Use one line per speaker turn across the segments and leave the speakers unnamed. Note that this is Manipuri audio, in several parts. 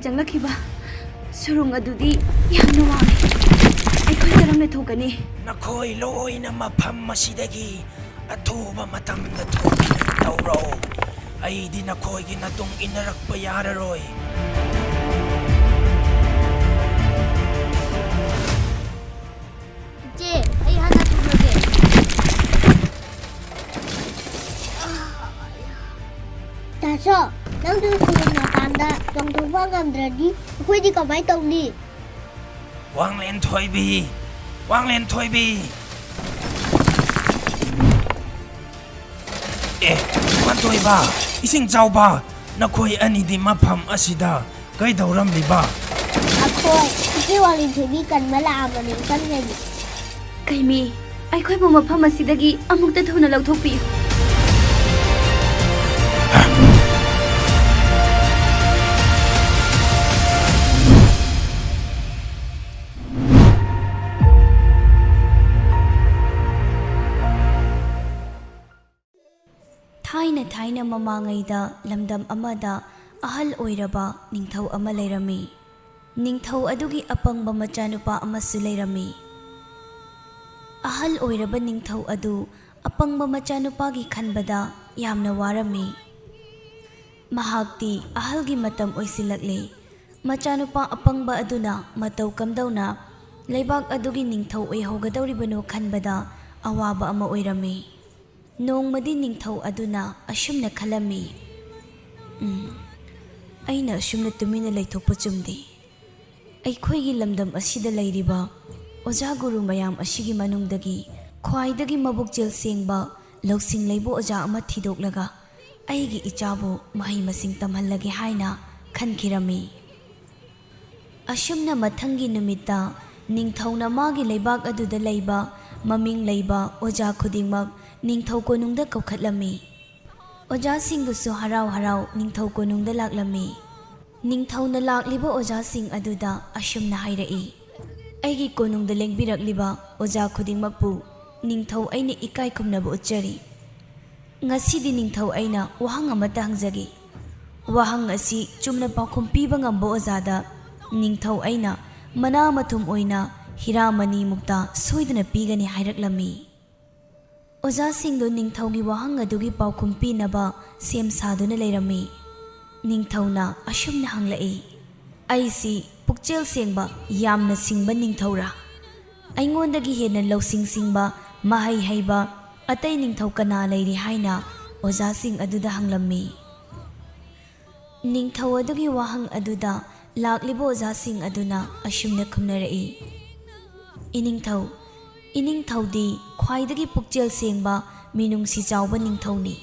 चंगलखिबा सुरुंग अदुदी यामना वांगे अखोई करमने थोकनी
नखोई लोइना मफम मसिदगी अथुबा मतमदा थोकी तौरो अईदी नखोईगी नतुंग इनरक्पा याररोई
जे अई हाना थोलगे तासो नंग दु सुरुंग तांदा जोंथोबा ngamdradi अखोईदी कमाई तौनी
वांगलेन थोईबी ए wan थोईबा इसिंग चावबा नखोई अनिदी मफम असिदा कई दौरमलिबा
अखोई इचे वाली थोईबी कनमला आमने कनगनी
Keimi अखोई बु मफम असिदगी अमुक्ता थुना लौथोकपियु थाइना ममांगैदा लमदम अमदा अहल ओइरबा निंगथौ अमा लेरमी निंगथौ अदुगी अपंगबा मचानुपा अमसु लेरमी अहल ओइरबा निंगथौ अदु अपंगबा मचानुपागी खनबदा यामना वारमी महाक्ति अहलगी मतम ओइसिलकले मचानुपा अपंगबा अदुना मतौ कमदौना लेबाक अदुगी निंगथौ ओइहोगदौरिबनो खनबदा अवाबा अमा ओइरमी नोंमदी निंगथौ अदुना अशुमना खलमी अइना अशुमना तुमिना लैथोकपा चुमदे अइखोइगी लमदम असिदा लैरिबा ओजा गुरु मयाम असिगी मनुंगदगी ख्वाइदगी मबुकजेल सेंगबा लौसिंग लैबो ओजा अमा थिदोकलगा अइगी इचाबो महै मसिंग तमहल्लगे हाइना खनखिरमी अशुमना मथंगी नुमित्ता निंगथौना मागी लैबाक अदुदा लैबा ममिंग लैबा ओजा खुदिंगमक निंगथौ कोनुंगदा कौखटलमी ओजासिंगदुसु हराव हराव निंगथौ कोनुंगदा लाक्लमी निंगथौना लाक्लिबा ओजासिंग अदुदा अशुमना हाइरई अइगी कोनुंगदा लेंबिरक्लिबा ओजा खुदिंगमकपु निंगथौ अइना इकाय खुमनबा उच्चरी ngasiदी निंगथौ अइना वहांग अमता हंगजगी वहांग असि चुमना पाखुम पीबा ngamba ओजादा निंगथौ अइना मना मथुम ओइना हिरामनी मुक्ता सोइदना पीगनी हाइरक्लमी ओजासिंगदो निंगथौगी वहांग अदुगी पाखुम पीनबा सेम सादुना लेरमी निंगथौना अशुमना हंगलई अइसी पुक्चेल सेंगबा यामना सिंगबा निंगथौरा अइंगोंदगी हेना लौसिंग सिंगबा महै हैबा अतै निंगथौ कना लैरि हाइना ओजासिंग अदुदा हंगलम्मी निंगथौ अदुगी वहांग अदुदा लाक्लिबो ओजासिंग अदुना अशुमना खुमनरई इनिंगथौदी ख्वाइदगी पुक्चेल सेंगबा मिनुंगसी चावबा निंगथौनी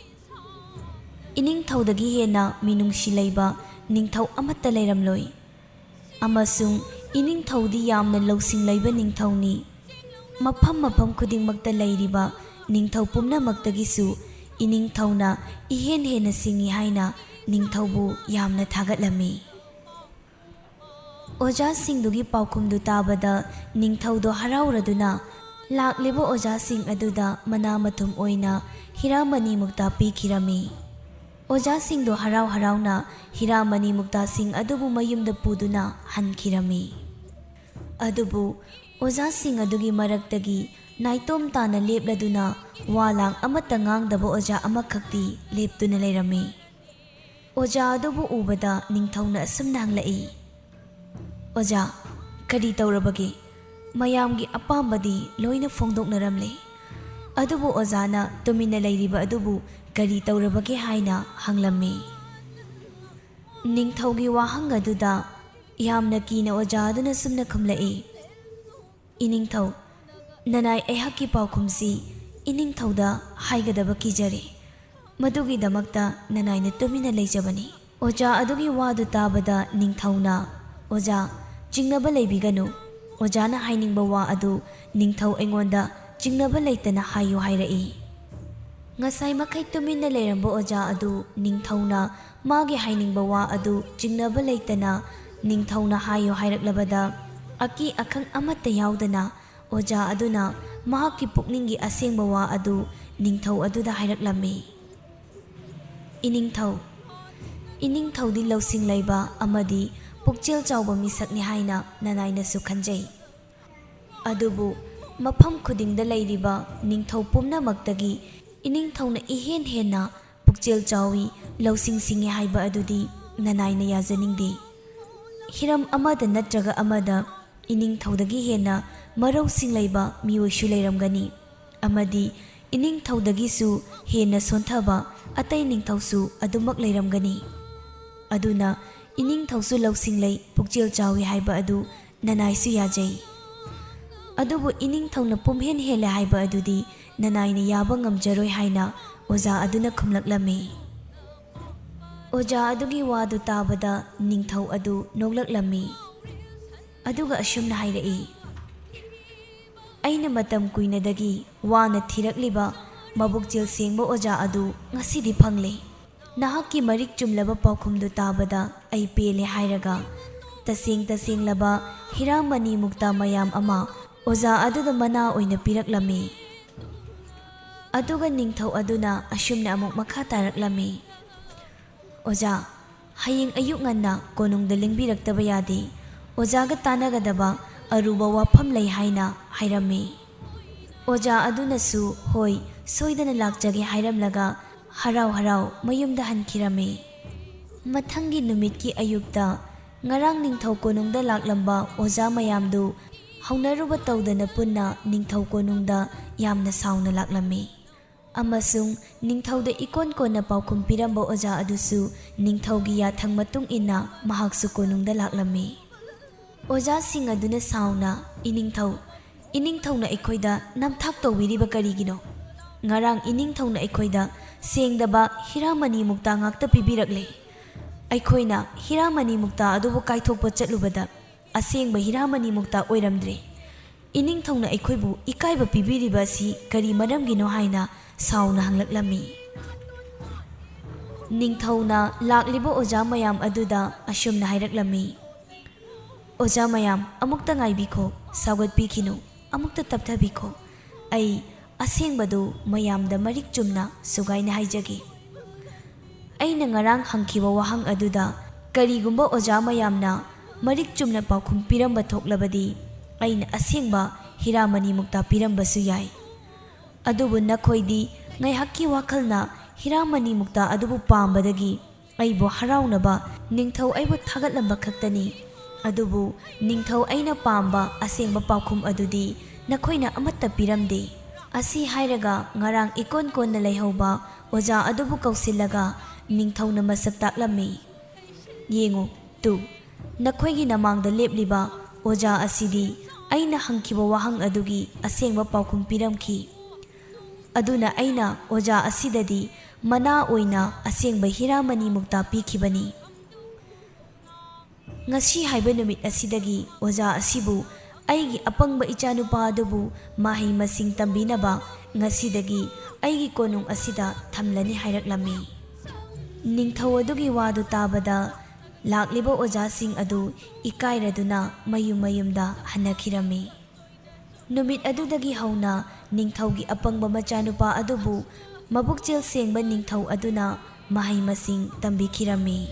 इनिंगथौदगी हेना मिनुंगसी लैबा निंगथौ अमत्ता लैरमलोई अमसुंग इनिंगथौदी यामना लौसिंग लैबा निंगथौनी मफम मफम खुदिंगमक्ता लैरिबा निंगथौ पुमनामक्तगिसु इनिंगथौना इहेन हेना सिंगी हाइना निंगथौबु यामना थागतलमी ओजासिंगदुगी पाउखुमदु ताबदा निंगथौदो हराउरदुना लाक्लिबो ओजासिंग अदुदा मना मथुम ओइना हिरामनी मुक्ता पीखिरमी ओजासिंगदो हराव हरावना हिरामनी मुक्तासिंग अदुबु मयुमदा पुदुना हनखिरमी अदुबु ओजासिंग अदुगी मरक्तगी नाइतोम ताना लेपलदुना वालांग अमत्ता ngang ओजा अमखक्ति लेपतुना लेरमी ओजा अदुबु उबदा निंगथौना असुमना हंगलई ओजा करी तौरबगे मयामगी अपाम्बदी लोइना फोंदोकनरमले अदुबु ओजाना तुमिना लैरिबा अदुबु करी तौरबगे हाइना हंगलम्मी निंगथौगी वाहंग अदुदा यामना कीना ओजा अदुना सुमना खुमलई इनिंगथौ ननाय एहाकी पाउखुमसी इनिंगथौदा हाइगदबा कीजरे मदुगी दमक्ता ननायना तुमिना लैजबनी ओजा अदुगी वादु ताबदा निंगथौना ओजा चिंगनबा लैबिगनु ओजाना हाइनिंगबा वा अदु Ningthou एंगोंदा चिंगनबा लैतना हाइयो हाइरई ngasai makai tuminna leiramba oja adu ningthauna magi hainingba wa adu jingnaba leitana ningthauna hayo hairaklabada aki akhang amata yaudana oja aduna mahaki pukningi asengba wa adu ningthau aduda hairaklami iningthau di lausing laiba amadi ꯄꯨꯛꯆꯦꯜ ꯆꯥꯎꯕ ꯃꯤꯁꯛꯅꯤ ꯍꯥꯏꯅ ꯅꯅꯥꯏꯅꯁꯨ ꯈꯟꯖꯩ꯫ ꯑꯗꯨꯕꯨ ꯃꯐꯝ ꯈꯨꯗꯤꯡꯗ ꯂꯩꯔꯤꯕ ꯅꯤꯡꯊꯧ ꯄꯨꯝꯅꯃꯛꯇꯒꯤ ꯏꯅꯤꯡꯊꯧꯅ ꯏꯍꯦꯟ ꯍꯦꯟꯅ ꯄꯨꯛꯆꯦꯜ ꯆꯥꯎꯏ, ꯂꯧꯁꯤꯡ ꯁꯤꯡꯉꯤ ꯍꯥꯏꯕ ꯑꯗꯨꯗꯤ ꯅꯅꯥꯏꯅ ꯌꯥꯖꯅꯤꯡꯗꯦ꯫ ꯍꯤꯔꯝ ꯑꯃꯗ ꯅꯠꯇ꯭ꯔꯒ ꯑꯃꯗ ꯏꯅꯤꯡꯊꯧꯗꯒꯤ ꯍꯦꯟꯅ ꯃꯔꯧꯁꯤꯡ ꯂꯩꯕ ꯃꯤꯑꯣꯏꯁꯨ ꯂꯩꯔꯝꯒꯅꯤ, ꯑꯃꯗꯤ ꯏꯅꯤꯡꯊꯧꯗꯒꯤꯁꯨ ꯍꯦꯟꯅ ꯁꯣꯟꯊꯕ ꯑꯇꯩ ꯅꯤꯡꯊꯧꯁꯨ ꯑꯗꯨꯃꯛ ꯂꯩꯔꯝꯒꯅꯤ꯫ ꯑꯗꯨꯅ ꯏꯅꯤꯡꯊꯧꯁꯨ ꯂꯧꯁꯤꯡ ꯂꯩ, ꯄꯨꯛꯆꯦꯜ ꯆꯥꯎꯏ ꯍꯥꯏꯕ ꯑꯗꯨ ꯅꯅꯥꯏꯁꯨ ꯌꯥꯖꯩ꯫ ꯑꯗꯨꯕꯨ ꯏꯅꯤꯡꯊꯧꯅ ꯄꯨꯝꯍꯦꯟ ꯍꯦꯜꯂꯦ ꯍꯥꯏꯕ ꯑꯗꯨꯗꯤ ꯅꯅꯥꯏꯅ ꯌꯥꯕ ꯉꯝꯖꯔꯣꯏ ꯍꯥꯏꯅ ꯑꯣꯖꯥ ꯑꯗꯨꯅ ꯈꯨꯝꯂꯛꯂꯝꯃꯤ꯫ ꯑꯣꯖꯥ ꯑꯗꯨꯒꯤ ꯋꯥꯗꯨ ꯇꯥꯕꯗ ꯅꯤꯡꯊꯧ ꯑꯗꯨ ꯅꯣꯛꯂꯛꯂꯝꯃꯤ꯫ ꯑꯗꯨꯒ ꯑꯁꯨꯝꯅ ꯍꯥꯏꯔꯛꯏ, ꯑꯩꯅ ꯃꯇꯝ ꯀꯨꯏꯅꯗꯒꯤ ꯋꯥꯅ ꯊꯤꯔꯛꯂꯤꯕ ꯃꯕꯨꯛꯆꯦꯜ ꯁꯦꯡꯕ ꯑꯣꯖꯥ ꯑꯗꯨ ꯉꯁꯤꯗꯤ ꯐꯪꯂꯦ꯫ ꯅꯍꯥꯛꯀꯤ ꯃꯔꯤꯛ ꯆꯨꯝꯂꯕ ꯄꯥꯎꯈꯨꯝꯗꯨ ꯇꯥꯕꯗ ꯑꯩ ꯄꯦꯜꯂꯦ ꯍꯥꯏꯔꯒ ꯇꯁꯦꯡꯂꯕ ꯍꯤꯔꯥꯃꯅꯤ ꯃꯨꯛꯇꯥ ꯃꯌꯥꯝ ꯑꯃ ꯑꯣꯖꯥ ꯑꯗꯨꯗ ꯃꯅꯥ ꯑꯣꯏꯅ ꯄꯤꯔꯛꯂꯝꯃꯤ꯫ ꯑꯗꯨꯒ ꯅꯤꯡꯊꯧ ꯑꯗꯨꯅ ꯑꯁꯨꯝꯅ ꯑꯃꯨꯛ ꯃꯈꯥ ꯇꯥꯔꯛꯂꯝꯃꯤ, ꯑꯣꯖꯥ, ꯍꯌꯦꯡ ꯑꯌꯨꯛ ꯉꯟꯅ ꯀꯣꯅꯨꯡꯗ ꯂꯦꯡꯕꯤꯔꯛꯇꯕ ꯌꯥꯗꯦ꯫ ꯑꯣꯖꯥꯒ ꯇꯥꯟꯅꯒꯗꯕ ꯑꯔꯨꯕ ꯋꯥꯐꯝ ꯂꯩ ꯍꯥꯏꯅ ꯍꯥꯏꯔꯝꯃꯤ꯫ ꯑꯣꯖꯥ ꯑꯗꯨꯅꯁꯨ ꯍꯣꯏ, ꯁꯣꯏꯗꯅ ꯂꯥꯛꯆꯒꯦ ꯍꯥꯏꯔꯝꯂꯒ ꯍꯔꯥꯎ ꯍꯔꯥꯎ ꯃꯌꯨꯝꯗ ꯍꯟꯈꯤꯔꯝꯃꯤ꯫ ꯃꯊꯪꯒꯤ ꯅꯨꯃꯤꯠꯀꯤ ꯑꯌꯨꯛꯇ ꯉꯔꯥꯡ ꯅꯤꯡꯊꯧ ꯀꯣꯅꯨꯡꯗ ꯂꯥꯛꯂꯝꯕ ꯑꯣꯖꯥ ꯃꯌꯥꯝꯗꯨ ꯍꯧꯅꯔꯨꯕ ꯇꯧꯗꯅ ꯄꯨꯟꯅ ꯅꯤꯡꯊꯧ ꯀꯣꯅꯨꯡꯗ ꯌꯥꯝꯅ ꯁꯥꯎꯅ ꯂꯥꯛꯂꯝꯃꯤ꯫ ꯑꯃꯁꯨꯡ ꯅꯤꯡꯊꯧꯗ ꯏꯀꯣꯟ ꯀꯣꯟꯅ ꯄꯥꯎꯈꯨꯝ ꯄꯤꯔꯝꯕ ꯑꯣꯖꯥ ꯑꯗꯨꯁꯨ ꯅꯤꯡꯊꯧꯒꯤ ꯌꯥꯊꯪ ꯃꯇꯨꯡ ꯏꯟꯅ ꯃꯍꯥꯛꯁꯨ ꯀꯣꯅꯨꯡꯗ ꯂꯥꯛꯂꯝꯃꯤ꯫ ꯑꯣꯖꯥꯁꯤꯡ ꯑꯗꯨꯅ ꯁꯥꯎꯅ, ꯏꯅꯤꯡꯊꯧꯅ ꯑꯩꯈꯣꯏꯗ ꯅꯝꯊꯥꯛ ꯇꯧꯕꯤꯔꯤꯕ ꯀꯔꯤꯒꯤꯅꯣ? ꯉꯔꯥꯡ ꯏꯅꯤꯡꯊꯧꯅ ꯑꯩꯈꯣꯏꯗ ꯁꯦꯡꯗꯕ ꯍꯤꯔꯥꯃꯅꯤ ꯃꯨꯛꯇꯥ ꯉꯥꯛꯇ ꯄꯤꯕꯤꯔꯛꯂꯦ꯫ ꯑꯩꯈꯣꯏꯅ ꯍꯤꯔꯥꯃꯅꯤ ꯃꯨꯛꯇꯥ ꯑꯗꯨꯕꯨ ꯀꯥꯏꯊꯣꯛꯄ ꯆꯠꯂꯨꯕꯗ ꯑꯁꯦꯡꯕ ꯍꯤꯔꯥꯃꯅꯤ ꯃꯨꯛꯇꯥ ꯑꯣꯏꯔꯝꯗ꯭ꯔꯦ꯫ ꯏꯅꯤꯡꯊꯧꯅ ꯑꯩꯈꯣꯏꯕꯨ ꯏꯀꯥꯏꯕ ꯄꯤꯕꯤꯔꯤꯕ ꯑꯁꯤ ꯀꯔꯤ ꯃꯔꯝꯒꯤꯅꯣ ꯍꯥꯏꯅ ꯁꯥꯎꯅ ꯍꯪꯂꯛꯂꯝꯃꯤ꯫ ꯅꯤꯡꯊꯧꯅ ꯂꯥꯛꯂꯤꯕ ꯑꯣꯖꯥ ꯃꯌꯥꯝ ꯑꯗꯨꯗ ꯑꯁꯨꯝꯅ ꯍꯥꯏꯔꯛꯂꯝꯃꯤ, ꯑꯣꯖꯥ ꯃꯌꯥꯝ, ꯑꯃꯨꯛꯇ ꯉꯥꯏꯕꯤꯈꯣ, ꯁꯥꯎꯒꯠꯄꯤꯈꯤꯅꯨ, ꯑꯃꯨꯛꯇ ꯇꯞꯊꯕꯤꯈꯣ꯫ ꯑꯩ ꯑꯁꯦꯡꯕꯗꯨ ꯃꯌꯥꯝꯗ ꯃꯔꯤꯛ ꯆꯨꯝꯅ ꯁꯨꯒꯥꯏꯅ ꯍꯥꯏꯖꯒꯦ꯫ ꯑꯩꯅ ꯉꯔꯥꯡ ꯍꯪꯈꯤꯕ ꯋꯥꯍꯪ ꯑꯗꯨꯗ ꯀꯔꯤꯒꯨꯝꯕ ꯑꯣꯖꯥ ꯃꯌꯥꯝꯅ ꯃꯔꯤꯛ ꯆꯨꯝꯅ ꯄꯥꯎꯈꯨꯝ ꯄꯤꯔꯝꯕ ꯊꯣꯛꯂꯕꯗꯤ ꯑꯩꯅ ꯑꯁꯦꯡꯕ ꯍꯤꯔꯥꯃꯅꯤ ꯃꯨꯛꯇꯥ ꯄꯤꯔꯝꯕꯁꯨ ꯌꯥꯏ꯫ ꯑꯗꯨꯕꯨ ꯅꯈꯣꯏꯗꯤ ꯉꯥꯏꯍꯥꯛꯀꯤ ꯋꯥꯈꯜꯅ ꯍꯤꯔꯥꯃꯅꯤ ꯃꯨꯛꯇꯥ ꯑꯗꯨꯕꯨ ꯄꯥꯝꯕꯗꯒꯤ ꯑꯩꯕꯨ ꯍꯔꯥꯎꯅꯕ ꯅꯤꯡꯊꯧ ꯑꯩꯕꯨ ꯊꯥꯒꯠꯂꯝꯕ ꯈꯛꯇꯅꯤ꯫ ꯑꯗꯨꯕꯨ ꯅꯤꯡꯊꯧ ꯑꯩꯅ ꯄꯥꯝꯕ ꯑꯁꯦꯡꯕ ꯄꯥꯎꯈꯨꯝ ꯑꯗꯨꯗꯤ ꯅꯈꯣꯏꯅ ꯑꯃꯠꯇ ꯄꯤꯔꯝꯗꯦ꯫ ꯑꯁꯤ ꯍꯥꯏꯔꯒ ꯉꯔꯥꯡ ꯏꯀꯣꯟ ꯀꯣꯟꯅ ꯂꯩꯍꯧꯕ ꯑꯣꯖꯥ ꯑꯗꯨꯕꯨ ꯀꯧꯁꯤꯜꯂꯒ ꯅꯤꯡꯊꯧꯅ ꯃꯁꯛ ꯇꯥꯛꯂꯝꯃꯤ꯫ ꯌꯦꯡꯉꯨ ꯇꯨ, ꯅꯈꯣꯏꯒꯤ ꯅꯃꯥꯡꯗ ꯂꯦꯞꯂꯤꯕ ꯑꯣꯖꯥ ꯑꯁꯤꯗꯤ ꯑꯩꯅ ꯍꯪꯈꯤꯕ ꯋꯥꯍꯪ ꯑꯗꯨꯒꯤ ꯑꯁꯦꯡꯕ ꯄꯥꯎꯈꯨꯝ ꯄꯤꯔꯝꯈꯤ꯫ ꯑꯗꯨꯅ ꯑꯩꯅ ꯑꯣꯖꯥ ꯑꯁꯤꯗꯗꯤ ꯃꯅꯥ ꯑꯣꯏꯅ ꯑꯁꯦꯡꯕ ꯍꯤꯔꯥꯃꯅꯤ ꯃꯨꯛꯇꯥ ꯄꯤꯈꯤꯕꯅꯤ꯫ ꯉꯁꯤ ꯍꯥꯏꯕ ꯅꯨꯃꯤꯠ ꯑꯁꯤꯗꯒꯤ ꯑꯣꯖꯥ ꯑꯁꯤꯕꯨ ꯑꯩꯒꯤ ꯑꯄꯪꯕ ꯏꯆꯥꯅꯨꯄꯥ ꯑꯗꯨꯕꯨ ꯃꯍꯩ ꯃꯁꯤꯡ ꯇꯝꯕꯤꯅꯕ ꯉꯁꯤꯗꯒꯤ ꯑꯩꯒꯤ ꯀꯣꯅꯨꯡ ꯑꯁꯤꯗ ꯊꯝꯂꯅꯤ ꯍꯥꯏꯔꯛꯂꯝꯃꯤ꯫ ꯅꯤꯡꯊꯧ ꯑꯗꯨꯒꯤ ꯋꯥꯗꯨ ꯇꯥꯕꯗ ꯂꯥꯛꯂꯤꯕ ꯑꯣꯖꯥꯁꯤꯡ ꯑꯗꯨ ꯏꯀꯥꯏꯔꯗꯨꯅ ꯃꯌꯨꯝ ꯃꯌꯨꯝꯗ ꯍꯟꯅꯈꯤꯔꯝꯃꯤ꯫ ꯅꯨꯃꯤꯠ ꯑꯗꯨꯗꯒꯤ ꯍꯧꯅ ꯅꯤꯡꯊꯧꯒꯤ ꯑꯄꯪꯕ ꯃꯆꯥꯅꯨꯄꯥ ꯑꯗꯨꯕꯨ ꯃꯕꯨꯛꯆꯦꯜ ꯁꯦꯡꯕ ꯅꯤꯡꯊꯧ ꯑꯗꯨꯅ ꯃꯍꯩ ꯃꯁꯤꯡ ꯇꯝꯕꯤꯈꯤꯔꯝꯃꯤ꯫